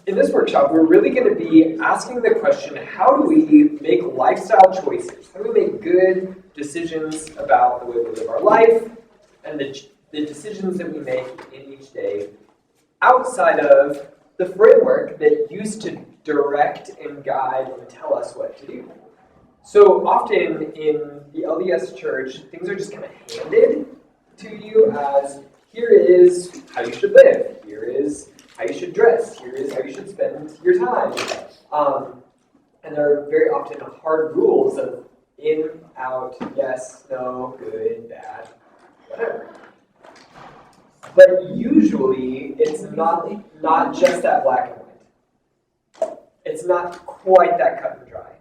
in this workshop, we're really going to be asking the question, how do we make lifestyle choices? How do we make good decisions about the way we live our life and the decisions that we make in each day outside of the framework that used to direct and guide and tell us what to do? So often in the LDS church, things are just kind of handed to you as, here is how you should live, here is how you should dress, here is how you should spend your time. And there are very often hard rules of in, out, yes, no, good, bad, whatever. But usually it's not just that black and white. It's not quite that cut and dry.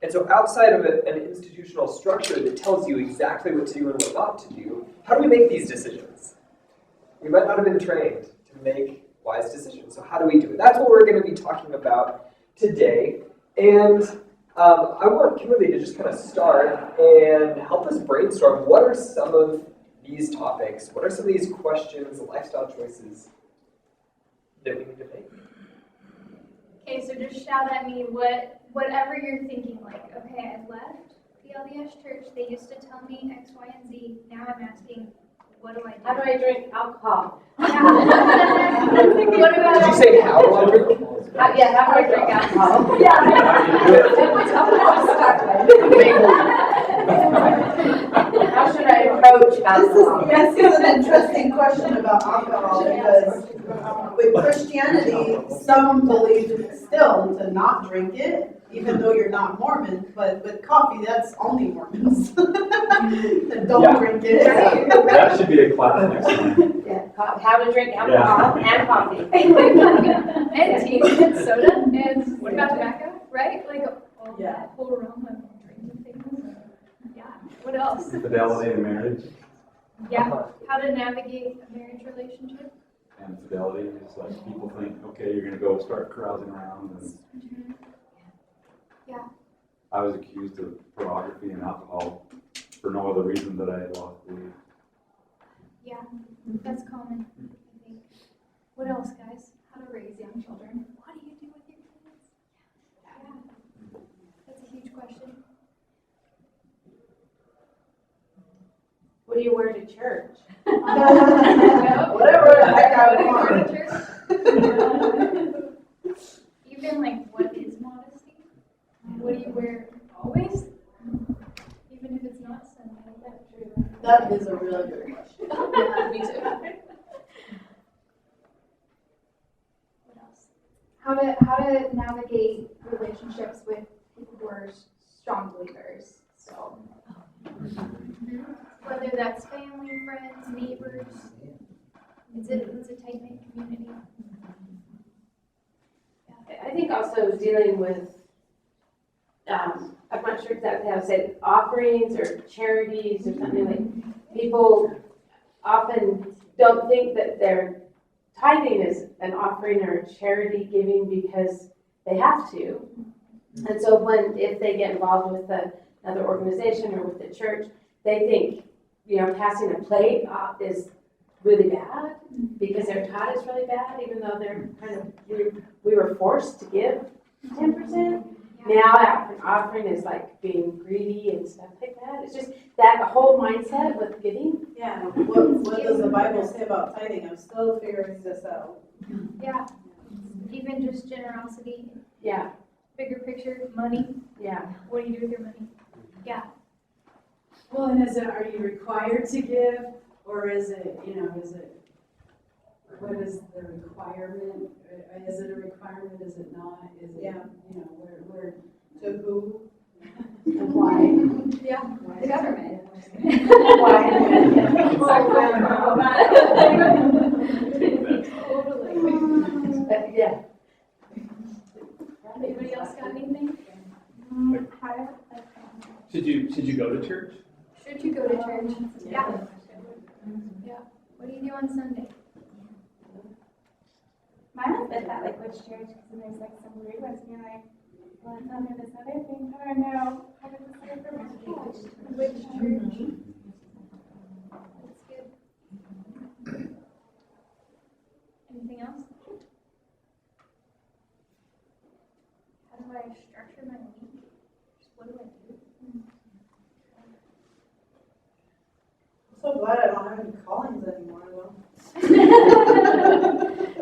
And so outside of an institutional structure that tells you exactly what to do and what not to do, how do we make these decisions? We might not have been trained to make wise decisions. So how do we do it? That's what we're going to be talking about today. And I want Kimberly to just kind of start and help us brainstorm what are some of these topics, what are some of these questions, lifestyle choices that we need to make. Okay, so just shout at me whatever you're thinking, like, okay, I left the LDS church, they used to tell me X, Y, and Z, now I'm asking, what do I do? How do I drink alcohol? Yeah. What about... Did you say how do I drink? How do I drink alcohol? How should I approach alcohol? This is an interesting question about alcohol because with Christianity, some believe still to not drink it, even though you're not Mormon. But with coffee, that's only Mormons that don't drink it. That should be a class next time. Yeah. How to drink alcohol and coffee. And tea, and soda, and what about tobacco, right? Like all that whole realm of drinking things. Yeah, what else? Fidelity in marriage. Yeah, how to navigate a marriage relationship. And fidelity is like people think, okay, you're going to go start carousing around. And Yeah. I was accused of pornography and alcohol for no other reason that I lost belief. Yeah, that's common, I think. What else, guys? How to raise young children. What do you do with your kids? Yeah, that's a huge question. What do you wear to church? Whatever the heck I want. Even like, what is modesty? What do you wear always? Even if it's not Sunday. That's true. That is a really good question. Yeah, me too. What else? How to navigate relationships with people who are strong believers. So Whether that's family, friends, neighbors, it's a tight-knit community. I think also dealing with, I'm not sure exactly how to say it, offerings or charities or something like, people often don't think that their tithing is an offering or charity giving because they have to. And so if they get involved with another organization or with the church, they think, passing a plate is really bad because their tithe is really bad, even though they're we were forced to give 10%. Now an offering is like being greedy and stuff like that. It's just that whole mindset with giving. Yeah. What does the Bible say about tithing? I'm still figuring this out. Yeah, even just generosity. Yeah. Bigger picture, money. Yeah. What do you do with your money? Yeah. Well, and are you required to give, or what is the requirement? Is it a requirement? Is it not? Is it, where To who? and why? Yeah. the government. Totally. Yeah. Anybody else got anything? Should you go to church? Should you go to church? Yeah. Yeah. What do you do on Sunday? Mine was bit that, like, which church, because then there's, like, some weird ones, and you're like, well, I thought of this other thing, how do I know how to decide for which church? Which church? That's good. Anything else? do I structure my week? Just what do I do? I'm so glad I don't have any callings anymore, though.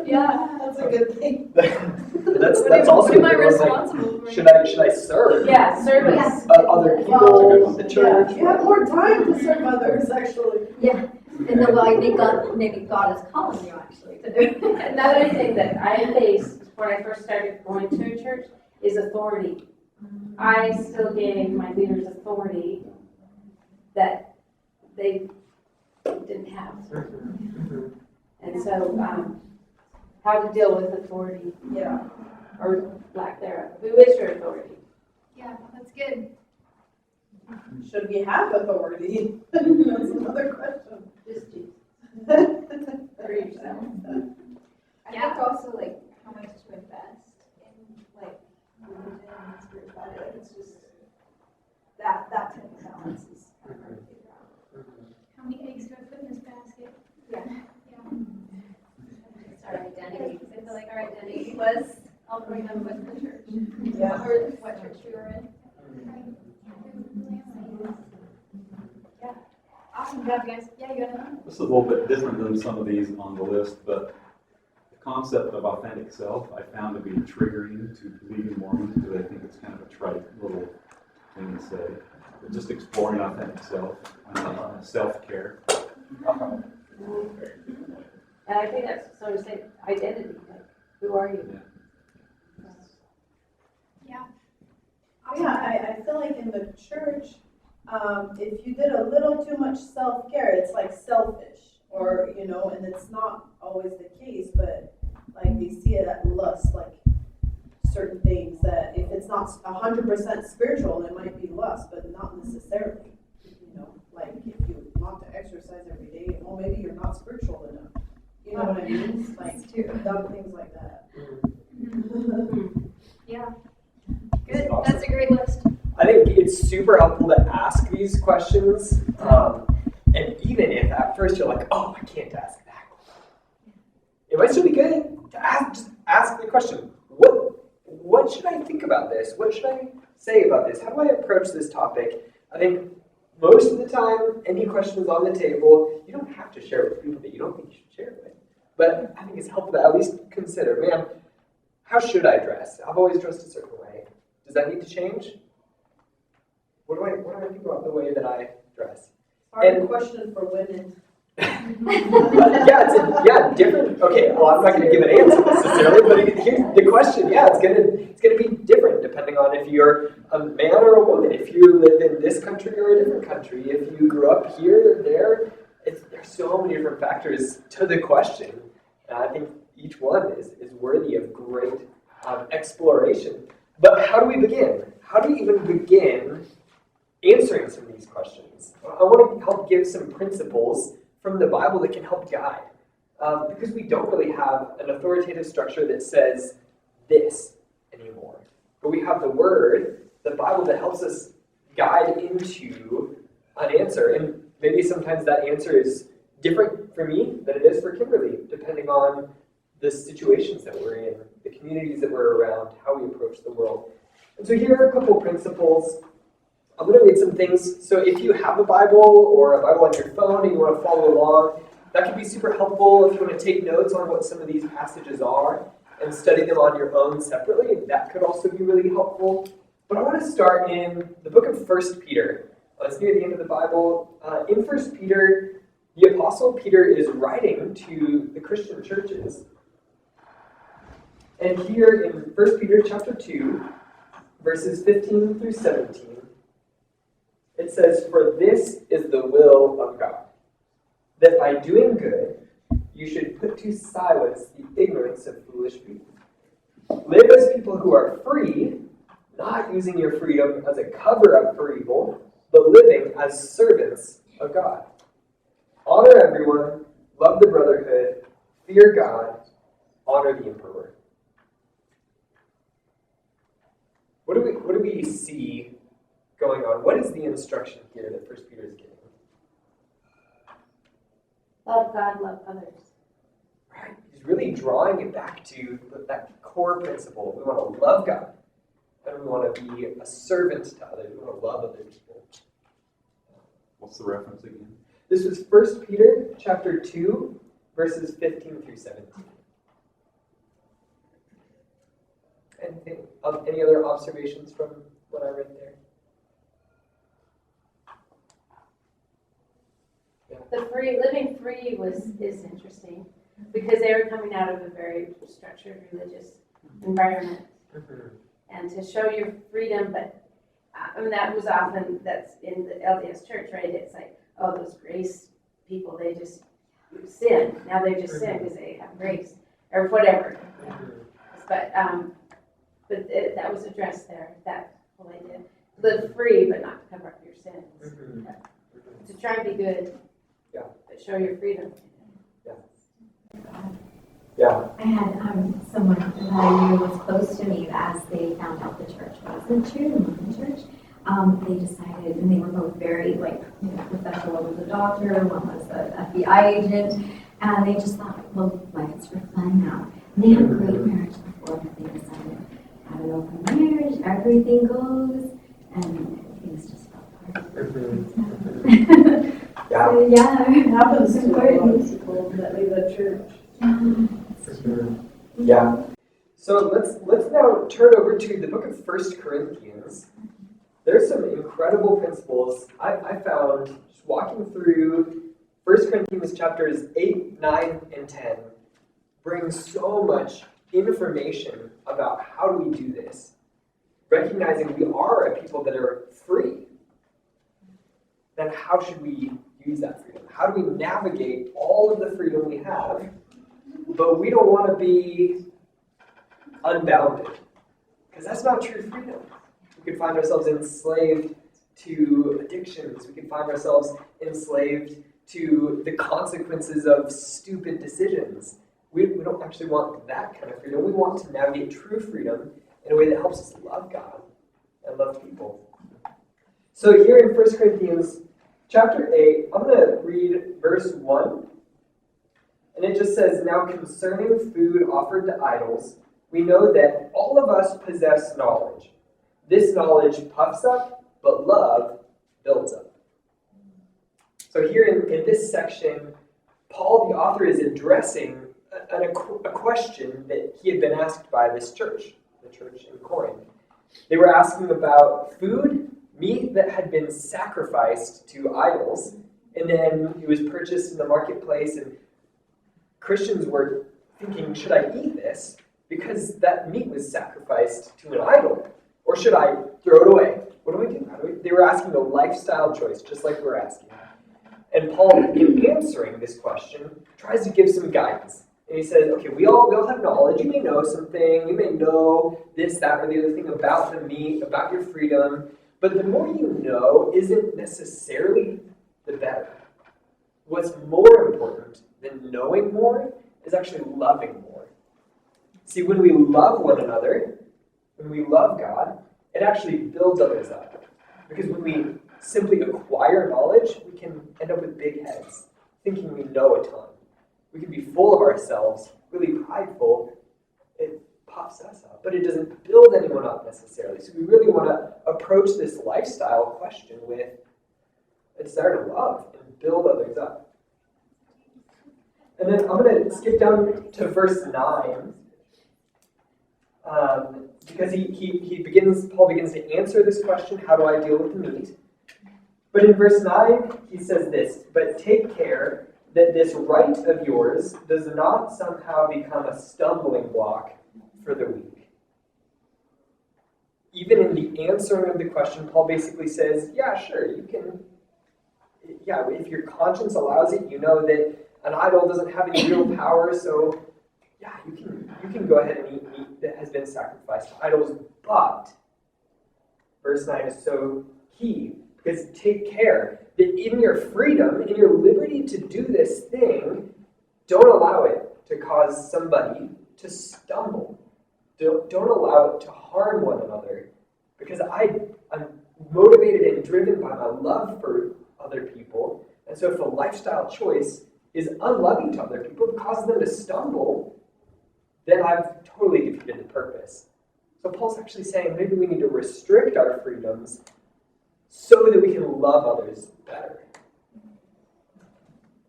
Yeah. That's a good thing. That's also what am I a good one, like, responsible for? should I serve Yeah, service. other people, Well, the church? Yeah, you have more time to serve others, actually. Yeah, and then I think maybe God is calling you actually to do. Another thing that I faced when I first started going to a church is authority. I still gave my leaders authority that they didn't have. And so, how to deal with authority Yeah. or lack thereof. Who is your authority? Yeah, that's good. Should we have authority? That's another question. Just you. For yourself. I think also like how much to invest in like religion and spirituality. Like it's just that type of balance is kind of hard to figure out. How many eggs do I put in this basket? Yeah. Yeah. It's our identity. Because I feel like our identity was all growing up with the church. Yeah. Or what church we were in. Yeah. Awesome job, guys. Yeah, you got another? This is a little bit different than some of these on the list, but the concept of authentic self I found to be triggering to believing Mormons because I think it's kind of a trite little thing to say. But just exploring authentic self, self-care. And I think that's sort of say identity. Like, who are you? Yeah. Yeah, I feel like in the church, if you did a little too much self-care, it's like selfish, or, you know, and it's not always the case, but like we see it at lust, like certain things that if it's not 100% spiritual, it might be lust, but not necessarily, you know, like if you want to exercise every day, well, maybe you're not spiritual enough, you know what I mean? Like dumb things like that. Yeah. Good. That's a great list. I think it's super helpful to ask these questions, and even if at first you're like, oh, I can't ask that, it might still be good to just ask the question, what should I think about this? What should I say about this? How do I approach this topic? I think most of the time, any questions on the table, you don't have to share with people that you don't think you should share it with, but I think it's helpful to at least consider, man, how should I dress? I've always dressed a certain way. Does that need to change? What do I think about the way that I dress? Hard question for women. Yeah, different. Okay, well, I'm not going to give an answer necessarily, but here's the question. Yeah, it's gonna be different depending on if you're a man or a woman. If you live in this country or a different country. If you grew up here or there, there's so many different factors to the question. And I think each one is worthy of great exploration. But how do we begin? How do we even begin answering some of these questions? I want to help give some principles from the Bible that can help guide. Because we don't really have an authoritative structure that says this anymore. But we have the Word, the Bible, that helps us guide into an answer. And maybe sometimes that answer is different for me than it is for Kimberly, depending on the situations that we're in, the communities that we're around, how we approach the world. And so here are a couple principles. I'm going to read some things. So if you have a Bible or a Bible on your phone and you want to follow along, that could be super helpful. If you want to take notes on what some of these passages are and study them on your own separately, that could also be really helpful. But I want to start in the book of 1 Peter. It's near the end of the Bible. In 1 Peter, the Apostle Peter is writing to the Christian churches. And here in 1 Peter chapter 2, verses 15 through 17, it says, "For this is the will of God, that by doing good you should put to silence the ignorance of foolish people. Live as people who are free, not using your freedom as a cover-up for evil, but living as servants of God. Honor everyone, love the brotherhood, fear God, honor the emperor." What do we see going on? What is the instruction here that 1 Peter is giving? Love God, love others. Right? He's really drawing it back to that core principle. We want to love God. and we want to be a servant to others. We want to love other people. What's the reference again? This was 1 Peter chapter 2, verses 15 through 17. Any other observations from what I read there? Living free is interesting because they were coming out of a very structured religious environment. Mm-hmm. And to show your freedom, but that's in the LDS church, right? It's like, oh, those grace people, they just sin. Now they just sin because they have grace or whatever. But that was addressed there, that whole idea. Live free, but not to cover up your sins. To try and be good, but show your freedom. Yeah. I had someone that I knew was close to me as they found out the church wasn't true, the Mormon church. They decided, and they were both very professional. One was a doctor, one was an FBI agent, and they just thought, well, life is for fun now. And they had a great marriage before, but they decided to have an open marriage, everything goes, and things just fell apart. Yeah. So, yeah, It happens to a lot of important. people that leave the church. Yeah. So let's now turn over to the book of 1 Corinthians. There's some incredible principles I found just walking through 1 Corinthians chapters 8, 9, and 10 brings so much information about how do we do this. Recognizing we are a people that are free. Then how should we use that freedom? How do we navigate all of the freedom we have? But we don't want to be unbounded, because that's not true freedom. We could find ourselves enslaved to addictions. We could find ourselves enslaved to the consequences of stupid decisions. We don't actually want that kind of freedom. We want to navigate true freedom in a way that helps us love God and love people. So here in 1 Corinthians chapter 8, I'm going to read verse 1. And it just says, "Now concerning food offered to idols, we know that all of us possess knowledge. This knowledge puffs up, but love builds up." So here in this section, Paul, the author, is addressing a question that he had been asked by this church, the church in Corinth. They were asking about food, meat that had been sacrificed to idols, and then it was purchased in the marketplace, and Christians were thinking, should I eat this? Because that meat was sacrificed to an idol. Or should I throw it away? What do we do? They were asking a lifestyle choice, just like we're asking. And Paul, in answering this question, tries to give some guidance. And he says, okay, we all have knowledge. You may know something. You may know this, that, or the other thing about the meat, about your freedom. But the more you know isn't necessarily the better. What's more important than knowing more is actually loving more. See, when we love one another, when we love God, it actually builds others up. Because when we simply acquire knowledge, we can end up with big heads, thinking we know a ton. We can be full of ourselves, really prideful. It puffs us up, but it doesn't build anyone up necessarily. So we really want to approach this lifestyle question with a desire to love and build others up. And then I'm going to skip down to verse 9. Because Paul begins to answer this question, how do I deal with the meat? But in verse 9, he says this, "But take care that this right of yours does not somehow become a stumbling block for the weak." Even in the answering of the question, Paul basically says, yeah, sure, you can, if your conscience allows it, you know that an idol doesn't have any real power, so yeah, you can go ahead and eat meat that has been sacrificed to idols, but verse 9 is so key, because take care that in your freedom, in your liberty to do this thing, don't allow it to cause somebody to stumble. Don't allow it to harm one another, because I'm motivated and driven by my love for other people, and so if a lifestyle choice is unloving to other people, it causes them to stumble, then I've totally defeated the purpose. So Paul's actually saying maybe we need to restrict our freedoms so that we can love others better.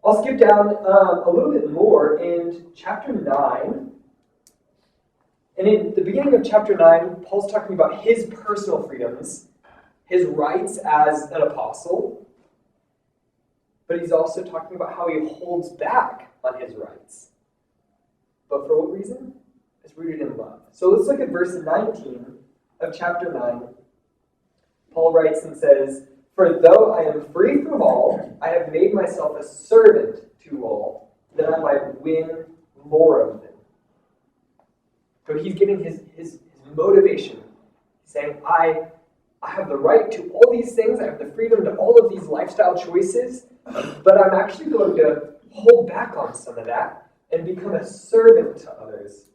I'll skip down a little bit more in chapter 9. And in the beginning of chapter 9, Paul's talking about his personal freedoms, his rights as an apostle, but he's also talking about how he holds back on his rights. But for what reason? It's rooted in love. So let's look at verse 19 of chapter 9. Paul writes and says, "For though I am free from all, I have made myself a servant to all, that I might win more of them." So he's giving his motivation. He's saying, I have the right to all these things. I have the freedom to all of these lifestyle choices, but I'm actually going to hold back on some of that and become a servant to others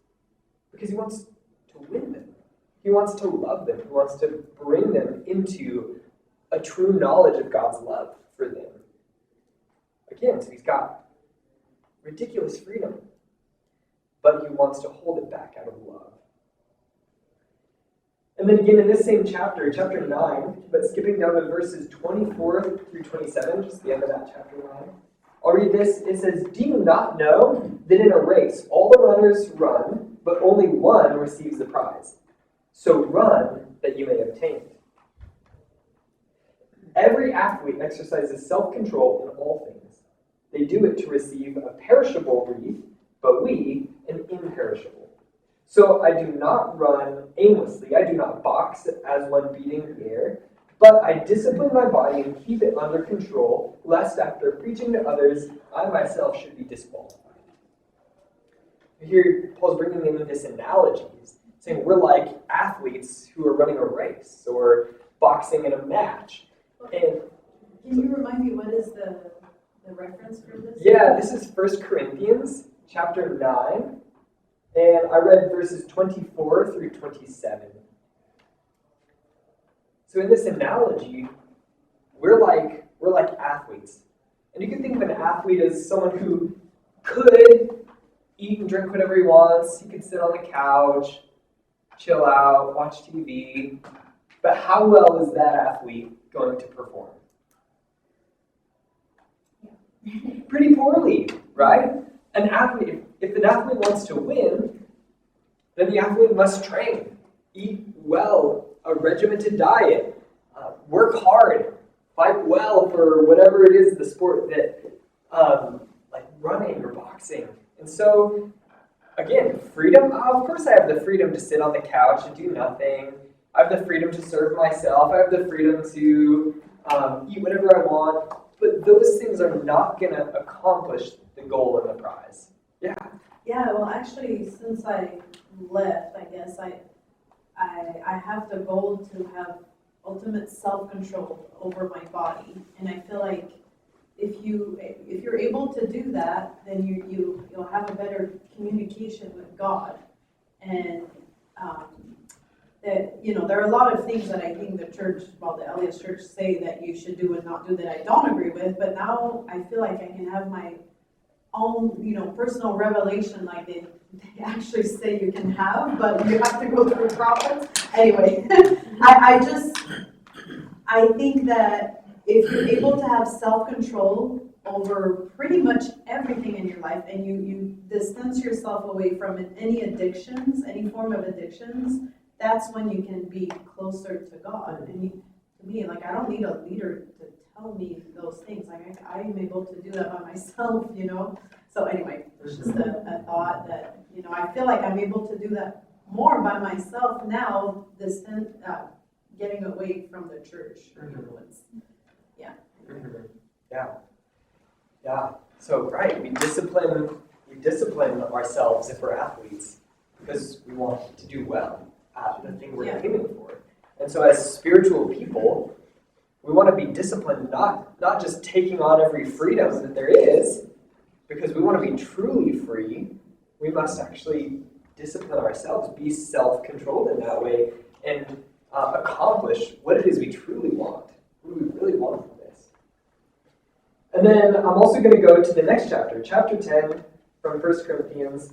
because he wants to win them. He wants to love them. He wants to bring them into a true knowledge of God's love for them. Again, so he's got ridiculous freedom, but he wants to hold it back out of love. And then again in this same chapter, chapter 9, but skipping down to verses 24 through 27, just the end of that chapter 9. I'll read this. It says, "Do you not know that in a race all the runners run, but only one receives the prize? So run that you may obtain it. Every athlete exercises self-control in all things. They do it to receive a perishable wreath, but we an imperishable. So I do not run aimlessly. I do not box as one beating the air, but I discipline my body and keep it under control, lest after preaching to others, I myself should be disqualified." Here, Paul's bringing in this analogy. He's saying we're like athletes who are running a race or boxing in a match. And Can you remind me what is the reference for this? yeah, this is 1 Corinthians chapter 9, and I read verses 24 through 27. So in this analogy, we're like athletes. And you can think of an athlete as someone who could eat and drink whatever he wants. He could sit on the couch, chill out, watch TV. But how well is that athlete going to perform? Pretty poorly, right? An athlete, if an athlete wants to win, then the athlete must train, eat well, a regimented diet, work hard, fight well for whatever it is, the sport that, like running or boxing. And so, again, freedom, of course I have the freedom to sit on the couch and do nothing. I have the freedom to serve myself. I have the freedom to eat whatever I want. But those things are not going to accomplish the goal and the prize. Yeah. Yeah, well, actually, since I left, I guess I have the goal to have ultimate self-control over my body, and I feel like if you're able to do that, then you'll have a better communication with God, and that there are a lot of things that I think the church, well, the LDS church say that you should do and not do that I don't agree with, but now I feel like I can have my own, personal revelation like they actually say you can have, but you have to go through prophets. Anyway, I think that if you're able to have self-control over pretty much everything in your life, and you distance yourself away from any addictions, any form of addictions, that's when you can be closer to God. And to me, like, I don't need a leader to tell me those things. Like, I'm able to do that by myself, So anyway, it's just a thought that, I feel like I'm able to do that more by myself now, getting away from the church influence. Yeah. Yeah. So, right, we discipline ourselves if we're athletes because we want to do well at the thing we're aiming for. And so as spiritual people, we want to be disciplined, not just taking on every freedom that there is, because we want to be truly free. We must actually discipline ourselves, be self-controlled in that way, and accomplish what it is we truly want. What do we really want from this? And then I'm also going to go to the next chapter, chapter 10 from 1 Corinthians,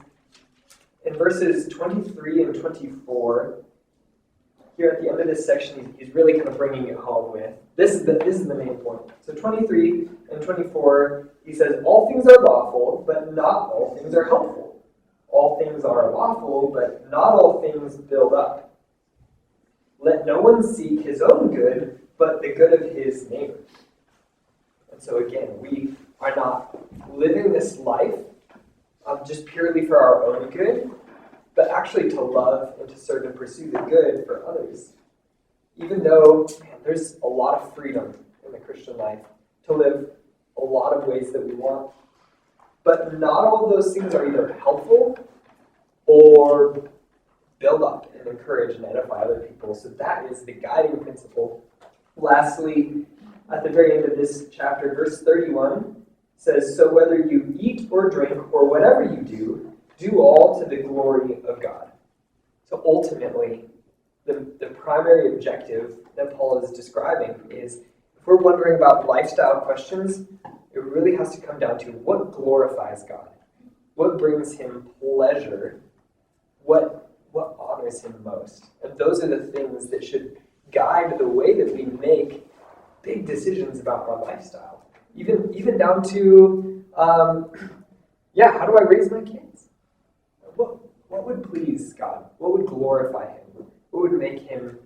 in verses 23 and 24. here at the end of this section, he's really kind of bringing it home with. This is the main point. So 23 and 24, he says, all things are lawful, but not all things are helpful. All things are lawful, but not all things build up. Let no one seek his own good, but the good of his neighbor. And so again, we are not living this life just purely for our own good, but actually to love and to serve and pursue the good for others. Even though, man, there's a lot of freedom in the Christian life to live a lot of ways that we want. But not all of those things are either helpful or build up and encourage and edify other people. So that is the guiding principle. Lastly, at the very end of this chapter, verse 31 says, so whether you eat or drink or whatever you do all to the glory of God. So ultimately, the primary objective that Paul is describing is, if we're wondering about lifestyle questions, it really has to come down to what glorifies God, what brings him pleasure, what honors him most. And those are the things that should guide the way that we make big decisions about our lifestyle. Even down to, how do I raise my kids? What would please God? What would glorify him? What would make him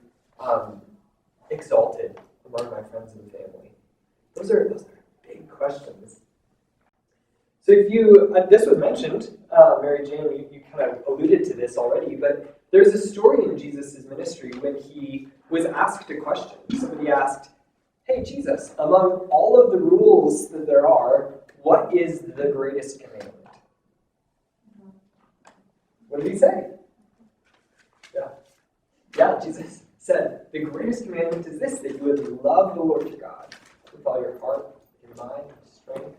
exalted among my friends and family? Those are big questions. So if you, this was mentioned, Mary Jane, you kind of alluded to this already, but there's a story in Jesus' ministry when he was asked a question. Somebody asked, hey, Jesus, among all of the rules that there are, what is the greatest commandment? What did he say? Yeah, Jesus said, the greatest commandment is this, that you would love the Lord your God with all your heart, your mind, your strength.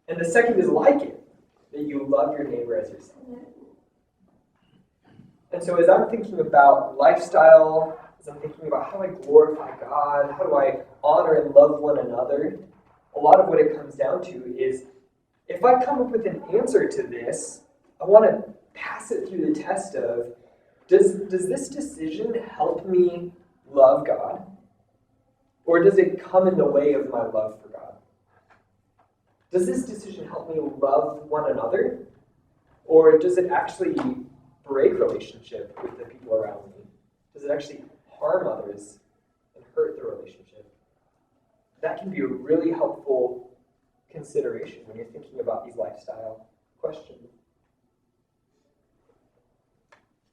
And the second is like it, that you love your neighbor as yourself. And so as I'm thinking about lifestyle, as I'm thinking about how I glorify God, how do I honor and love one another, a lot of what it comes down to is, if I come up with an answer to this, I want to pass it through the test of, does this decision help me love God? Or does it come in the way of my love for God? Does this decision help me love one another? Or does it actually break relationship with the people around me? Does it actually harm others and hurt the relationship? That can be a really helpful consideration when you're thinking about these lifestyle questions.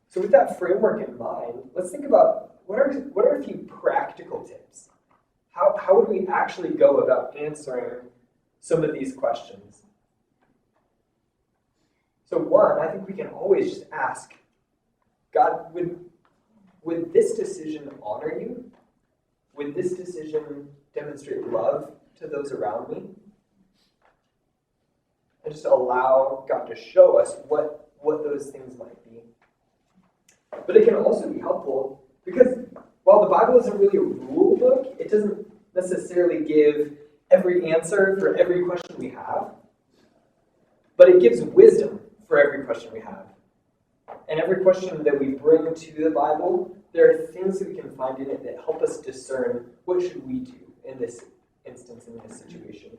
So with that framework in mind, let's think about what are a few practical tips? How would we actually go about answering some of these questions? So one, I think we can always just ask, God, would this decision honor you? Would this decision demonstrate love to those around me? And just allow God to show us what those things might be. But it can also be helpful because while the Bible isn't really a rule book, it doesn't necessarily give every answer for every question we have, but it gives wisdom for every question we have. And every question that we bring to the Bible, there are things that we can find in it that help us discern what should we do in this instance, in this situation.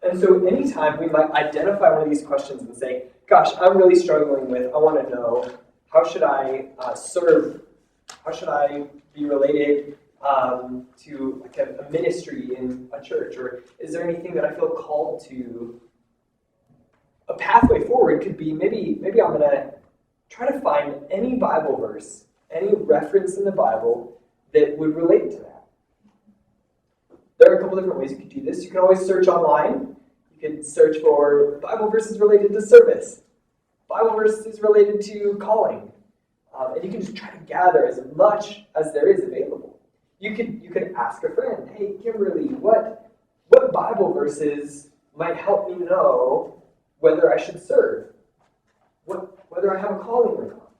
And so anytime we might identify one of these questions and say, gosh, I'm really struggling with, I want to know, how should I serve? How should I be related to like a ministry in a church? Or is there anything that I feel called to? A pathway forward could be maybe I'm going to try to find any Bible verse, any reference in the Bible that would relate to that. There are a couple different ways you could do this. You can always search online. You can search for Bible verses related to service, Bible verses related to calling. And you can just try to gather as much as there is available. You could ask a friend, hey, Kimberly, what Bible verses might help me know whether I should serve, whether I have a calling or not.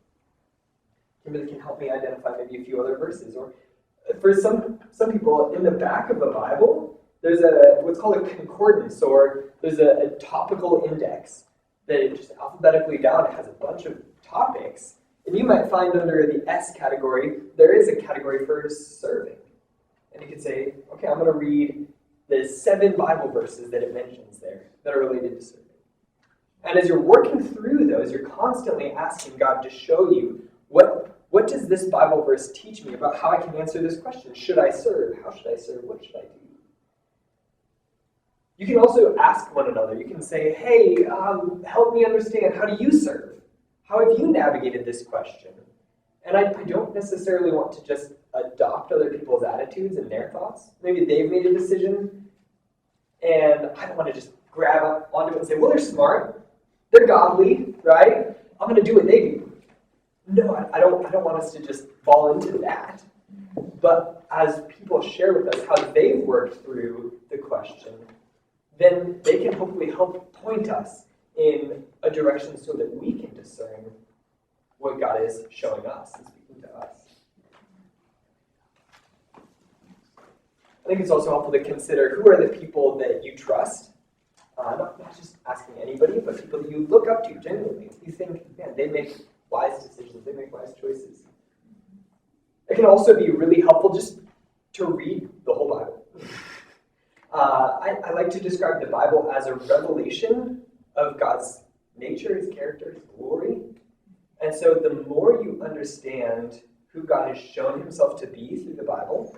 Kimberly can help me identify maybe a few other verses. Or for some people, in the back of the Bible, there's what's called a concordance, or there's a topical index that just alphabetically down, it has a bunch of topics And you might find under the S category, there is a category for serving. And you could say, okay, I'm going to read the 7 Bible verses that it mentions there that are related to serving. And as you're working through those, you're constantly asking God to show you, what does this Bible verse teach me about how I can answer this question? Should I serve? How should I serve? What should I do? You can also ask one another. You can say, hey, help me understand. How do you serve? How have you navigated this question? And I don't necessarily want to just adopt other people's attitudes and their thoughts. Maybe they've made a decision, and I don't want to just grab onto it and say, well, they're smart. They're godly, right? I'm going to do what they do. No, I don't want us to just fall into that. But as people share with us how they've worked through the question, then they can hopefully help point us in a direction so that we can discern what God is showing us and speaking to us. I think it's also helpful to consider who are the people that you trust. Not just asking anybody, but people that you look up to genuinely. You think, man, they make wise decisions, they make wise choices. It can also be really helpful just to read the whole Bible. I like to describe the Bible as a revelation of God's nature, His character, His glory. And so the more you understand who God has shown Himself to be through the Bible,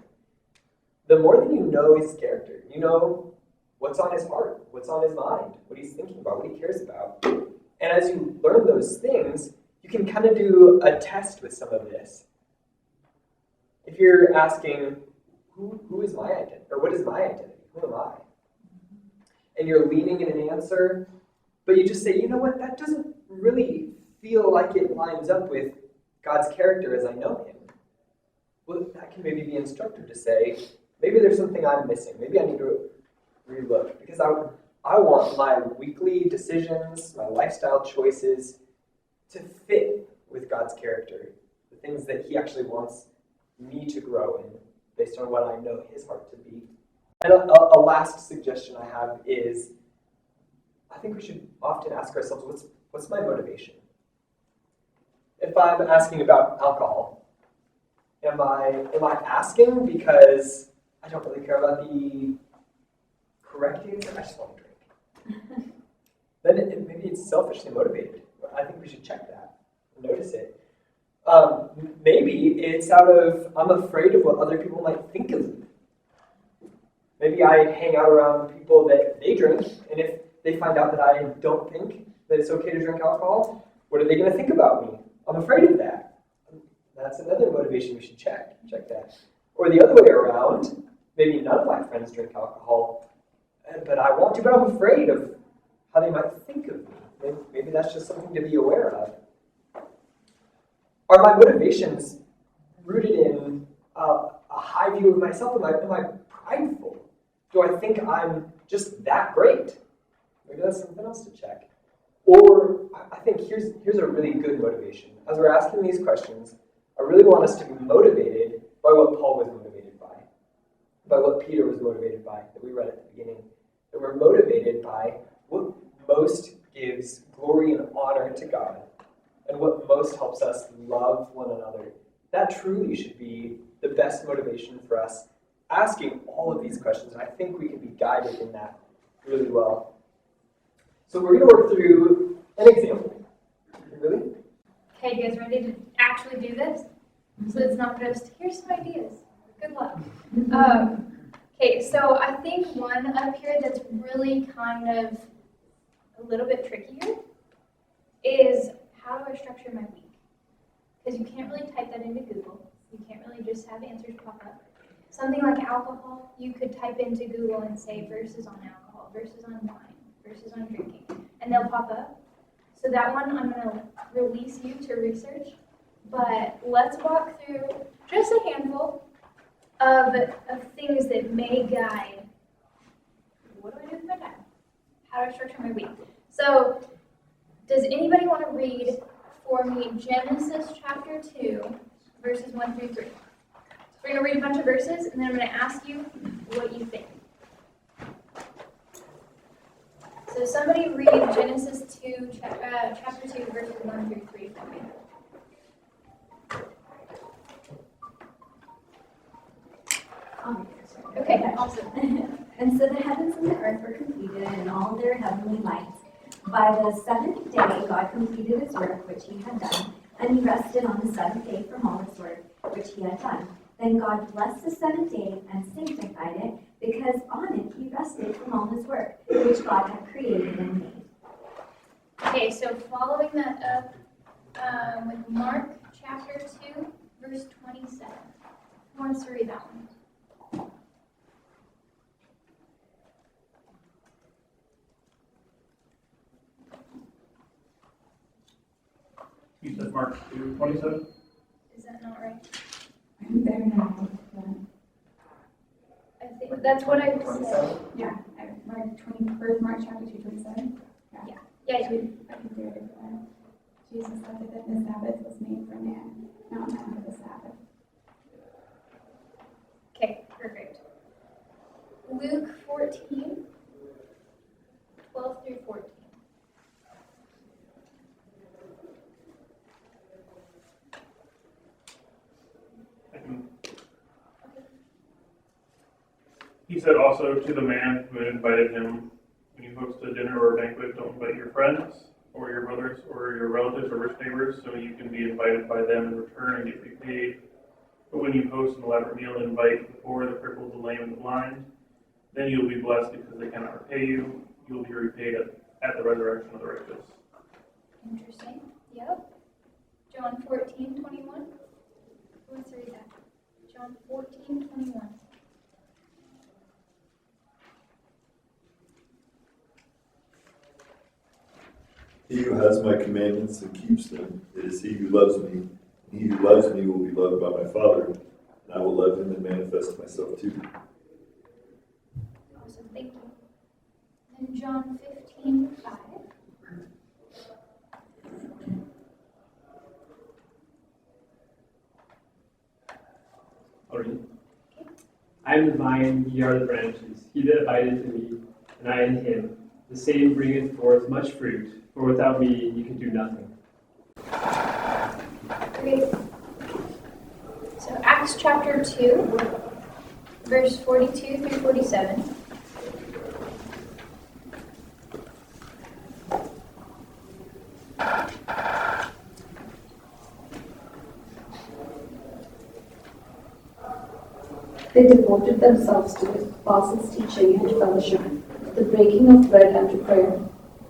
the more that you know His character. You know what's on His heart, what's on His mind, what He's thinking about, what He cares about. And as you learn those things, you can kind of do a test with some of this. If you're asking, who is my identity? Or what is my identity? Who am I? And you're leaning in an answer, but you just say, you know what, that doesn't really feel like it lines up with God's character as I know Him. Well, that can maybe be instructive to say, maybe there's something I'm missing. Maybe I need to relook. Because I want my weekly decisions, my lifestyle choices to fit with God's character. The things that He actually wants me to grow in based on what I know His heart to be. And a last suggestion I have is, I think we should often ask ourselves, what's my motivation? If I'm asking about alcohol, am I asking because I don't really care about the correct answer? I just want to drink. Then maybe it's selfishly motivated. I think we should check that and notice it. Maybe it's out of, I'm afraid of what other people might think of me. Maybe I hang out around people that they drink, and if they find out that I don't think that it's okay to drink alcohol, what are they going to think about me? I'm afraid of that. That's another motivation we should check that. Or the other way around, maybe none of my friends drink alcohol, but I want to, but I'm afraid of how they might think of me. Maybe that's just something to be aware of. Are my motivations rooted in a high view of myself? Am I prideful? Do I think I'm just that great? Maybe that's something else to check. Or I think here's a really good motivation. As we're asking these questions, I really want us to be motivated by what Paul was motivated by what Peter was motivated by, that we read at the beginning. That we're motivated by what most gives glory and honor to God, and what most helps us love one another. That truly should be the best motivation for us asking all of these questions, and I think we can be guided in that really well. So we're going to work through an example. Really? Okay, you guys ready to actually do this? So it's not just, here's some ideas. Good luck. Okay, so I think one up here that's really kind of a little bit trickier is, how do I structure my week? Because you can't really type that into Google. You can't really just have answers pop up. Something like alcohol, you could type into Google and say verses on alcohol, verses on wine, verses on drinking, and they'll pop up. So that one I'm going to release you to research, but let's walk through just a handful of things that may guide, what do I do with my time? How do I structure my week? So does anybody want to read for me Genesis chapter 2, verses 1 through 3? We're going to read a bunch of verses, and then I'm going to ask you what you think. So somebody read Genesis 2, chapter 2, verses 1 through 3 for me. Okay, awesome. And so the heavens and the earth were completed and all their heavenly lights. By the seventh day, God completed his work which he had done, and he rested on the seventh day from all his work which he had done. Then God blessed the seventh day and sanctified it, because on it he rested from all his work which God had created and made. Okay, so following that up with Mark chapter 2, verse 27. Who wants to read that one? You said Mark 2:27? Is that not right? I'm there now. I think that's what I said. Yeah, Mark 21st, Mark chapter 2:27. Yeah. I can do it. Jesus said that the Sabbath was made for man, not man for the Sabbath. Okay, perfect. Luke 14, 12 through 14. He said also to the man who had invited him, when you host a dinner or a banquet, don't invite your friends or your brothers or your relatives or rich neighbors, so you can be invited by them in return and get repaid. But when you host an elaborate meal, invite the poor, the crippled, the lame, and the blind. Then you'll be blessed because they cannot repay you. You will be repaid at the resurrection of the righteous. Interesting. Yep. John 14:21. Who wants to read that? John 14:21. He who has my commandments and keeps them, it is he who loves me. He who loves me will be loved by my Father, and I will love him and manifest myself to him. Awesome, thank you. And John 15:5. I am the vine, ye are the branches. He that abideth in me, and I in him, the same bringeth forth much fruit, for without me ye can do nothing. Great. So Acts chapter 2, verse 42 through 47. They devoted themselves to the apostles' teaching and fellowship, the breaking of bread and to prayer.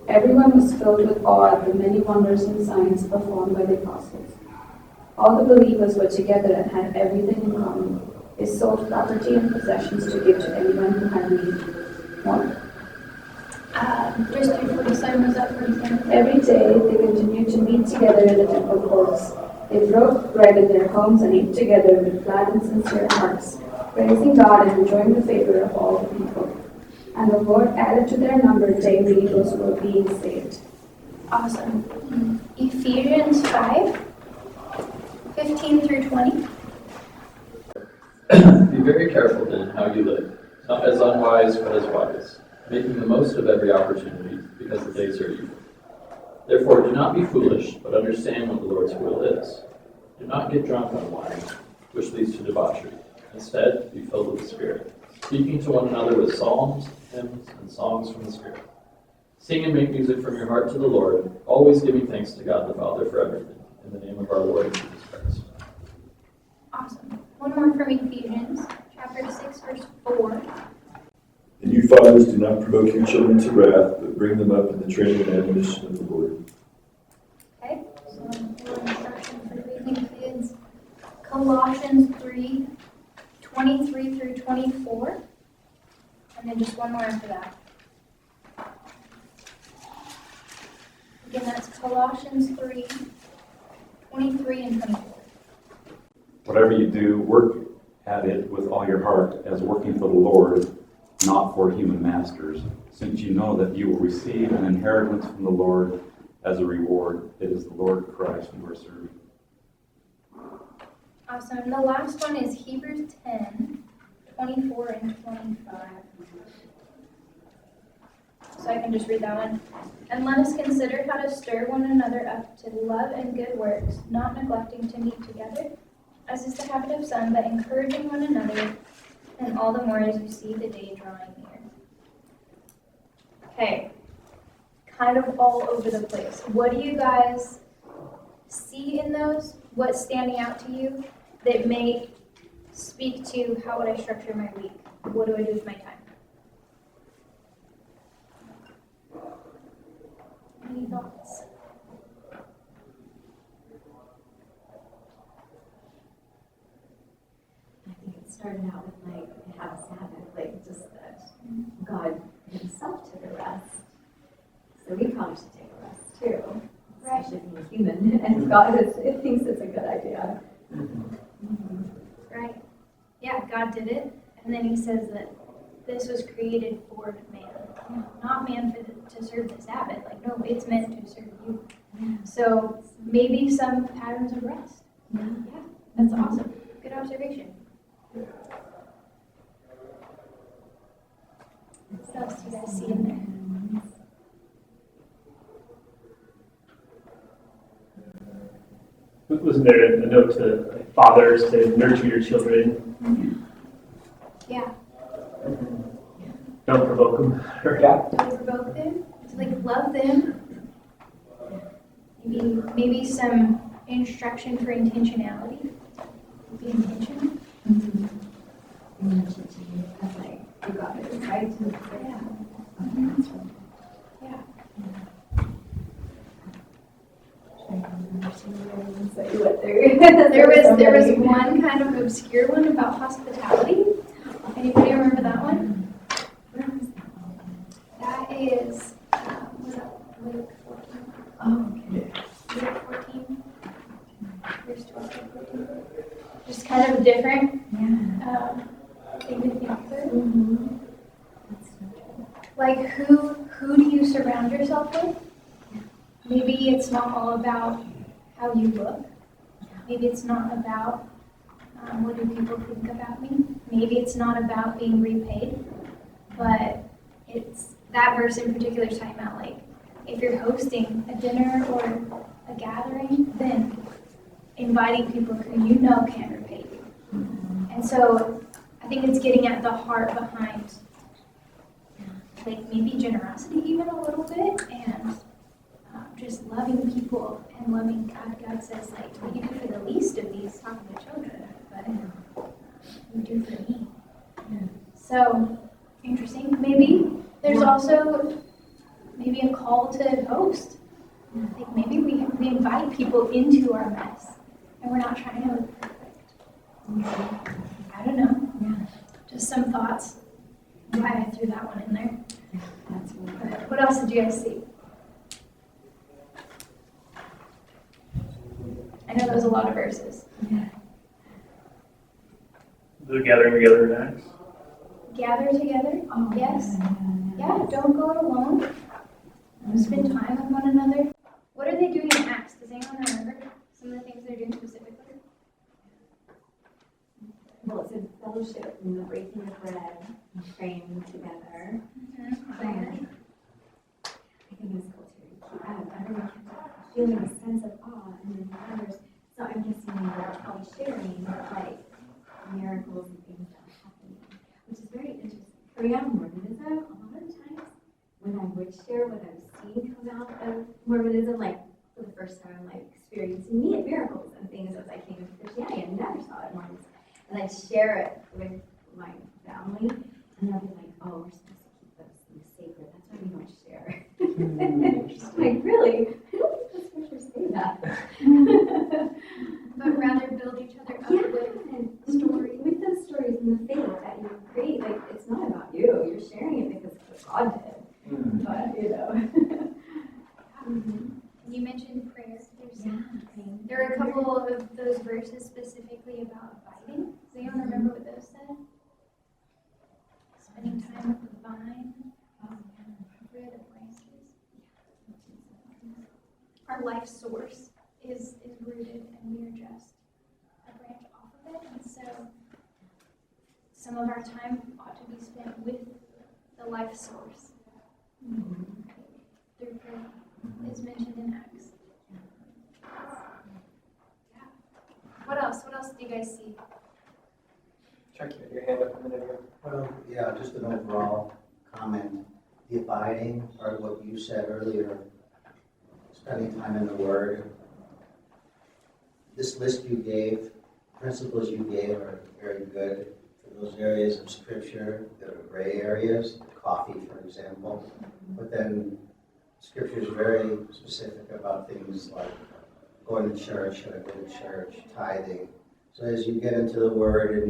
Everyone was filled with awe at the many wonders and signs performed by the apostles. All the believers were together and had everything in common. They sold property and possessions to give to anyone who had need. What? Just through 47, was that 47? Every day they continued to meet together in the temple courts. They broke bread in their homes and ate together with glad and sincere hearts, praising God and enjoying the favor of all the people. And the Lord added to their number daily those who were being saved. Awesome. Ephesians 5, 15 through 20. Be very careful then how you live, not as unwise but as wise, making the most of every opportunity, because the days are evil. Therefore do not be foolish, but understand what the Lord's will is. Do not get drunk on wine, which leads to debauchery. Instead, be filled with the Spirit, speaking to one another with psalms, hymns, and songs from the Spirit. Sing and make music from your heart to the Lord, always giving thanks to God the Father for everything, in the name of our Lord Jesus Christ. Awesome. One more from Ephesians, chapter 6, verse 4. And you fathers, do not provoke your children to wrath, but bring them up in the training and admonition of the Lord. Okay, so a little instruction for raising kids. Colossians 3, 23 through 24. And then just one more after that. Again, that's Colossians 3, 23 and 24. Whatever you do, work at it with all your heart, as working for the Lord, not for human masters, since you know that you will receive an inheritance from the Lord as a reward. It is the Lord Christ you are serving. Awesome. And the last one is Hebrews 10, 24 and 25. So I can just read that one. And let us consider how to stir one another up to love and good works, not neglecting to meet together, as is the habit of some, but encouraging one another, and all the more as you see the day drawing near. Okay, kind of all over the place. What do you guys see in those? What's standing out to you that may speak to how would I structure my week? What do I do with my time? Any thoughts? I think it started out with like, have a Sabbath, like just that God himself took a rest. So we probably should take a rest too. Right. Especially being human, and God thinks it's a good idea. Right. Yeah, God did it, and then he says that this was created for man, not man to serve the Sabbath. Like, no, it's meant to serve you. So maybe some patterns of rest. Yeah, that's awesome. Good observation. What else do you guys see in there? Wasn't there a note to like, fathers to nurture your children? Yeah. Don't provoke them. Yeah. Don't provoke them. To like love them. Maybe some instruction for intentionality. Be intentional. That's like, you got it, right? Yeah. Yeah. There was one kind of obscure one about hospitality. Anybody remember that one? That is, was that Luke 14? Oh, okay. Luke 14, verse 12 to 14. Just kind of a different thing to think through. Like who do you surround yourself with? Maybe it's not all about how you look. Maybe it's not about what do people think about me. Maybe it's not about being repaid. But it's that verse in particular is talking about like if you're hosting a dinner or a gathering, then inviting people who you know can repay you. And so I think it's getting at the heart behind like maybe generosity even a little bit and just loving people and loving God. God says like what you do for the least of these, talking to children, but you do for me. So interesting. Maybe there's also maybe a call to host. Like maybe we invite people into our mess and we're not trying to look perfect. I don't know. Just some thoughts. Why I threw that one in there. What else did you guys see? I know there was a lot of verses. The gathering together in Acts. Gather together. Oh, yes. Yeah, don't go it alone. Spend time with one another. What are they doing in Acts? Does anyone remember some of the things they're doing specifically? Well, it's in fellowship and the breaking of bread and praying together. And I think it's cool too. Everyone kept feeling a sense of awe and then others. So I'm guessing they were probably sharing like miracles and things that were happening, which is very interesting. For young Mormonism, a lot of times when I would share what I was seeing come out of Mormonism, like for the first time, like experiencing miracles and things as I came into Christianity, I never saw it in Mormonism. And I'd share it with my family, and they'll be like, oh, we're supposed to keep those things sacred. That's why we don't share. Like, really? I don't think the scriptures say that. But rather build each other up with stories. With those stories and the faith that you create, like, it's not about you. You're sharing it because it's what God did. But, you know. You mentioned prayer. There are a couple of those verses specifically about abiding. Does anyone remember what those said? Spending time with the vine. Where are the branches? Our life source is rooted, and we are just a branch off of it. And so some of our time ought to be spent with the life source. Through prayer, is mentioned in Acts. Yeah. What else? What else do you guys see? Chuck, you had your hand up a minute ago. Well, yeah, just an overall comment. The abiding, part of what you said earlier, spending time in the Word. This list you gave, principles you gave are very good for those areas of Scripture that are gray areas, coffee, for example. But then Scripture is very specific about things like going to church, should I go to church, tithing. So as you get into the Word and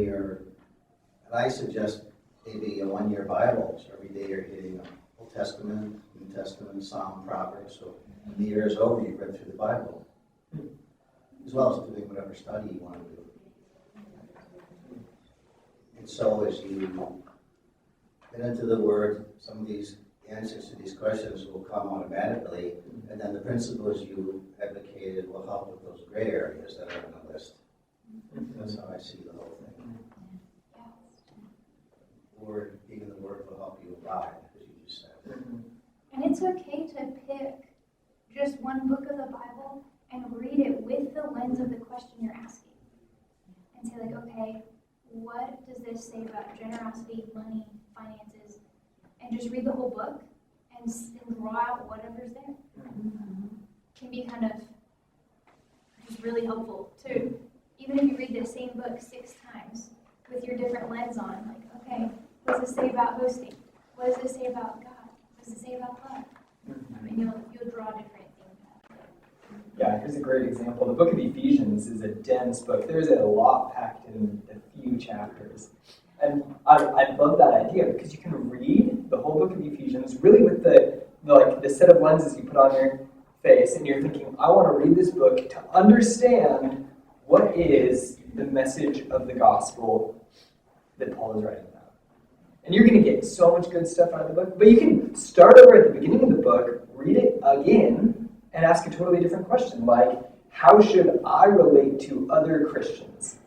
I suggest maybe a one-year Bible. So every day you're hitting Old Testament, New Testament, Psalm, Proverbs. So when the year is over, you've read through the Bible. As well as doing whatever study you want to do. And so as you get into the Word, some of these answers to these questions will come automatically, and then the principles you advocated will help with those gray areas that are on the list. That's how I see the whole thing. Word, even the Word will help you abide, as you just said. And it's okay to pick just one book of the Bible and read it with the lens of the question you're asking. And say like, okay, what does this say about generosity, money, finances? And just read the whole book and draw out whatever's there. Can be kind of just really helpful too. Even if you read the same book 6 times with your different lens on, like, okay, what does it say about hosting? What does it say about God? What does it say about love? I mean, you'll draw different things out. Yeah, here's a great example. The book of Ephesians is a dense book. There's a lot packed in a few chapters. And I love that idea because you can read the whole book of Ephesians really with the set of lenses you put on your face, and you're thinking, I want to read this book to understand what is the message of the gospel that Paul is writing about. And you're going to get so much good stuff out of the book, but you can start over at the beginning of the book, read it again, and ask a totally different question, like, how should I relate to other Christians?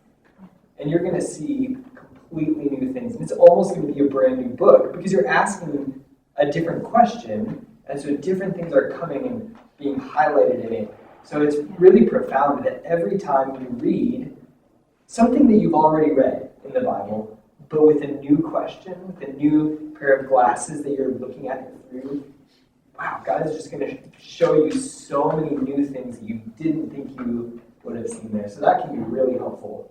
And you're going to see completely new things. And it's almost going to be a brand new book because you're asking a different question, and so different things are coming and being highlighted in it. So it's really profound that every time you read something that you've already read in the Bible, but with a new question, with a new pair of glasses that you're looking at it through, wow, God is just going to show you so many new things that you didn't think you would have seen there. So that can be a really helpful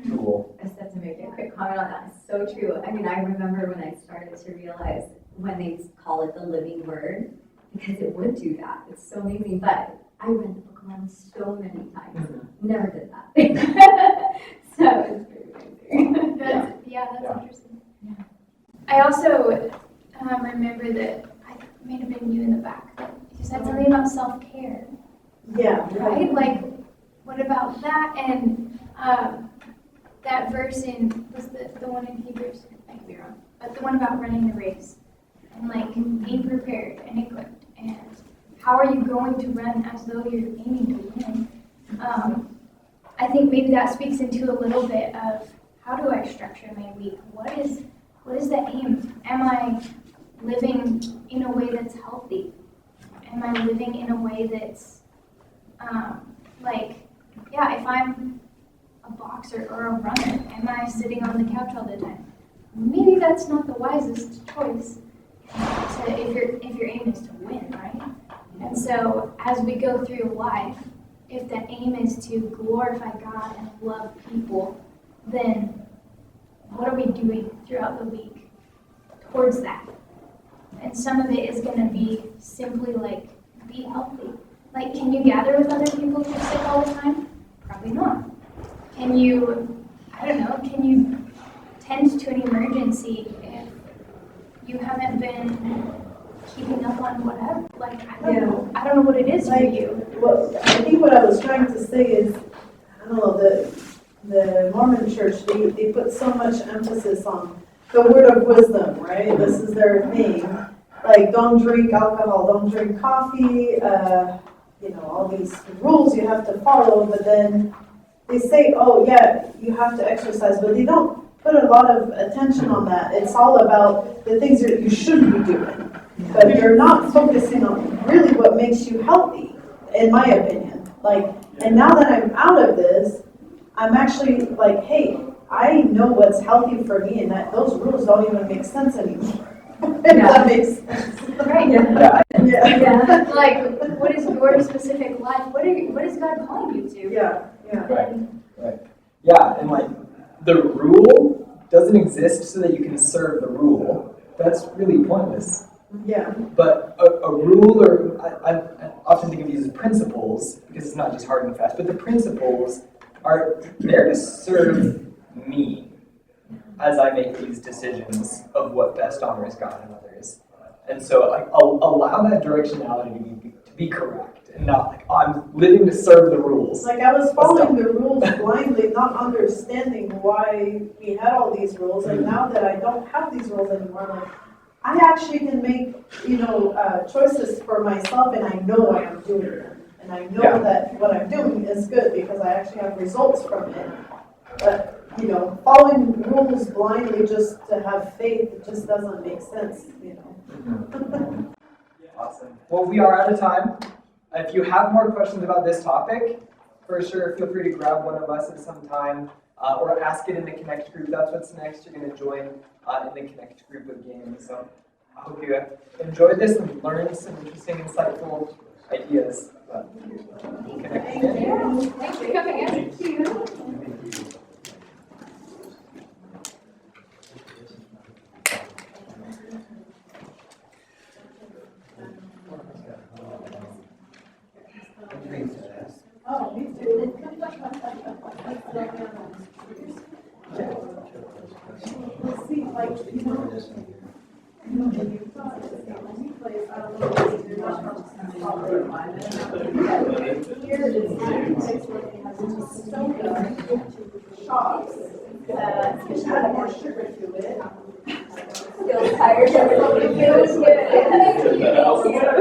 tool. I just have to make a quick comment on that. It's so true. I mean, I remember when I started to realize when they call it the living word, because it would do that. It's so amazing. But I read the book around so many times. Never did that. So it's very amazing. That's interesting. Yeah. I also remember that I may have been you in the back. You said something about self-care. Yeah. Right? Like, what about that? And that verse was the one in Hebrews, I could be wrong, but the one about running the race and like being prepared and equipped, and how are you going to run as though you're aiming to win? I think maybe that speaks into a little bit of how do I structure my week? What is the aim? Am I living in a way that's healthy? Am I living in a way that's if I'm a boxer or a runner, am I sitting on the couch all the time? Maybe that's not the wisest choice if your aim is to win, right? And so as we go through life, if the aim is to glorify God and love people, then what are we doing throughout the week towards that? And some of it is going to be simply like, be healthy. Like, can you gather with other people if you're sick all the time? Probably not. Can you tend to an emergency if you haven't been keeping up on whatever? Like, I don't know what it is for you. Well, I think what I was trying to say is, I don't know, the Mormon church, they put so much emphasis on the word of wisdom, right? This is their thing. Like, don't drink alcohol, don't drink coffee, all these rules you have to follow, but then they say, oh yeah, you have to exercise, but they don't put a lot of attention on that. It's all about the things that you should be doing, but they're not focusing on really what makes you healthy, in my opinion. Like, and now that I'm out of this, I'm actually like, hey, I know what's healthy for me, and that those rules don't even make sense anymore. If that makes sense. Right. Yeah. Yeah. Like, what is your specific life? What is God calling you to? Yeah, yeah. Right. Yeah, and like the rule doesn't exist so that you can serve the rule. That's really pointless. Yeah. But a rule, or I often think of these as principles, because it's not just hard and fast, but the principles are there to serve me as I make these decisions of what best honors God and others. And so like, I'll allow that directionality to be correct, and not like, oh, I'm living to serve the rules. Like I was following the rules blindly, not understanding why we had all these rules, and now that I don't have these rules anymore, like I actually can make, choices for myself, and I know I am doing them. And I know that what I'm doing is good because I actually have results from it. But, following rules blindly just to have faith, it just doesn't make sense, Awesome. Well, we are out of time. If you have more questions about this topic, for sure, feel free to grab one of us at some time or ask it in the Connect group. That's what's next. You're going to join in the Connect group of games. So I hope you enjoyed this and learned some interesting, insightful ideas about Connect. Thank you. Thanks for coming in. Thank you. Oh, me too. Let's see, like, in Utah, it's the only place, I don't know if you're not from Colorado, here it's place where they have soda shops that add more sugar to it. Feels tired. Feels good.